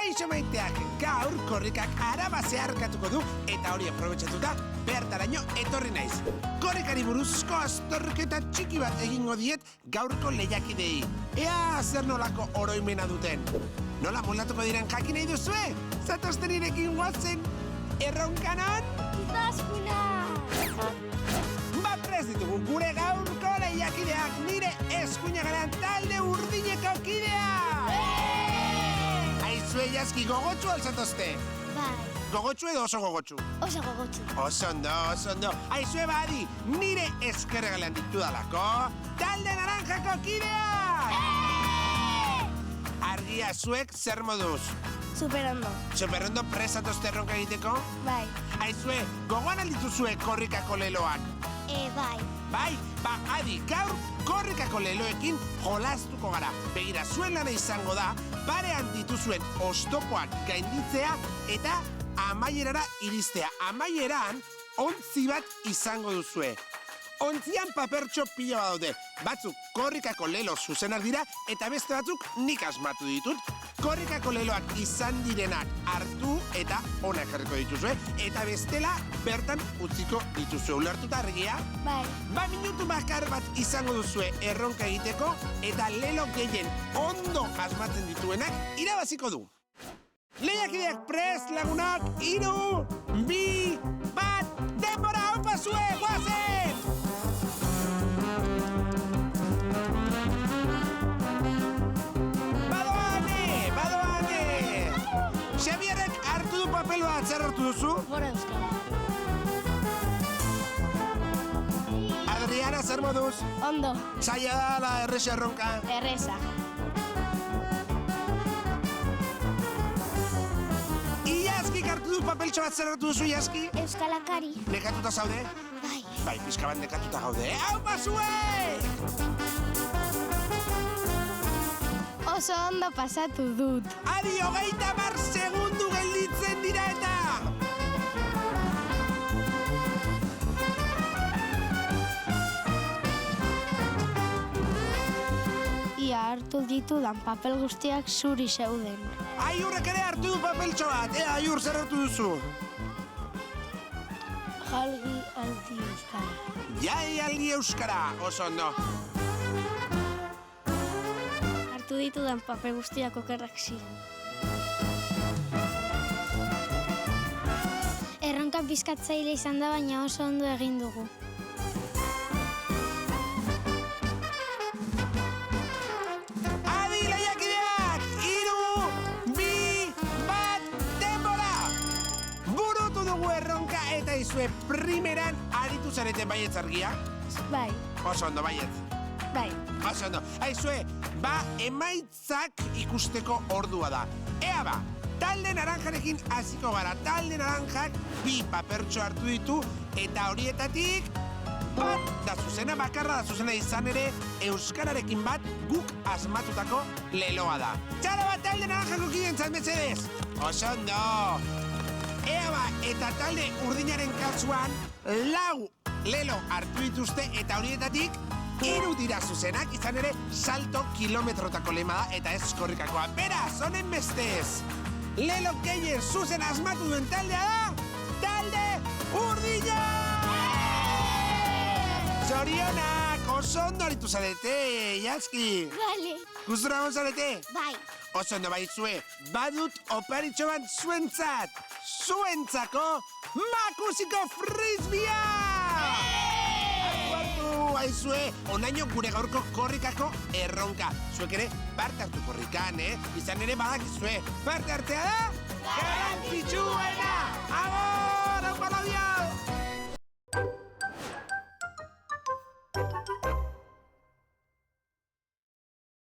Kaixo maiteak, gaur korrikak araba zeharkatuko du eta hori aprobetxatuta bertaraino etorri naiz. Korrikari buruzko azterketa txiki bat egingo diet gaurko lehiakidei. Ea zer nolako oroimena duten. Nola moldatuko diren jakin nahi duzue? Zatozten irekin guazen erronkanon? Izaskuna! Prest ditugu gure gaurko lehiakideak, nire eskuinagaran talde urdineko kidea! Aizue Jaski, gogotsu alzatozte? Bai. Gogotsu edo oso gogotsu? Oso gogotsu. Oso ondo. Aizue Badi, nire eskerregalean ditudalako talde naranjako kidea! Argia zuek zer moduz? Superondo. Superondo presatozte erronka egiteko? Bai. Aizue, gogoan aldituzue korrikako leloak? Bai. Bai, adi, gaur korrikako leloekin jolastuko gara. Begira, zuen lana izango da, parean dituzuen oztopoak gainditzea eta amaierara iristea. Amaieran, ontzi bat izango duzue. Ontzian papertxo pila badaude. Batzuk korrikako lelo zuzenak dira eta beste batzuk nik asmatu ditut. Korrikako leloak izan direnak hartu eta onak jarriko dituzue. Eta bestela bertan utziko dituzue. Ulertuta argia? Bai. 2 minutu bakar bat izango duzue erronka egiteko eta lelo gehien ondo asmatzen dituenak irabaziko du. Lehiakideak prest lagunak, 3, 2, 1, denbora haupa zue, guazen! Badoane! Xabierrek hartu du papel bat, zer hartu duzu? Gora euskara. Adriana, zer moduz? Ondo. Zaila da la erresa erronka. Erresa. Iaskik hartu du papeltxo bat, zer hartu duzu, Iaski? Euskalakari. Nekatuta zaude? Bai. Bai, pixka bat nekatuta gaude. Haupa zuek! Oso ondo pasatu dut. Adi, 30 segundu gelditzen dira eta! Ia hartu ditudan papel guztiak zuri zeuden. Aiurrek ere hartu du papeltxo bat. Aiur, zer hartu duzu? Jalgi aldi euskara. Jaialdi euskara, oso ondo. Hartu ditudan papel guztiak okerrak ziren. Erronka pizkatzaile izan da, baina oso ondo egin dugu. Adi, lehiakideak! 3, 2, 1, denbora! Burutu dugu erronka eta izue primeran aritu zarete baietz argia? Bai. Oso ondo, baietz. Bai. Oso ondo. Aizue, emaitzak ikusteko ordua da. Ea ba, talde naranjarekin hasiko gara. Talde naranjak 2 papertxo hartu ditu eta horietatik bat da zuzena, bakarra da zuzena izan ere euskararekin bat guk asmatutako leloa da. Txalo bat talde naranjako kidentzat mesedez. Oso ondo. Ea ba, eta talde urdinaren kasuan 4 lelo hartu dituzte eta horietatik 3 dira zuzenak, izan ere salto kilometrotako lema da eta ez korrikakoa. Beraz, honen bestez, lelo gehien zuzen asmatu duen taldea da, talde urdina! Zorionak, oso ondo aritu zarete, Jaski. Bale. Gustura hon zarete? Bai. Oso ondo baizue, badut oparitxo bat zuentzat. Zuentzako makusiko frisbia! Aizue, onaino gure gaurko korrikako erronka. Zuek ere parte hartu korrikan, Izan ere badakizue, parte hartzea da garrantzitsuena! Agor, hau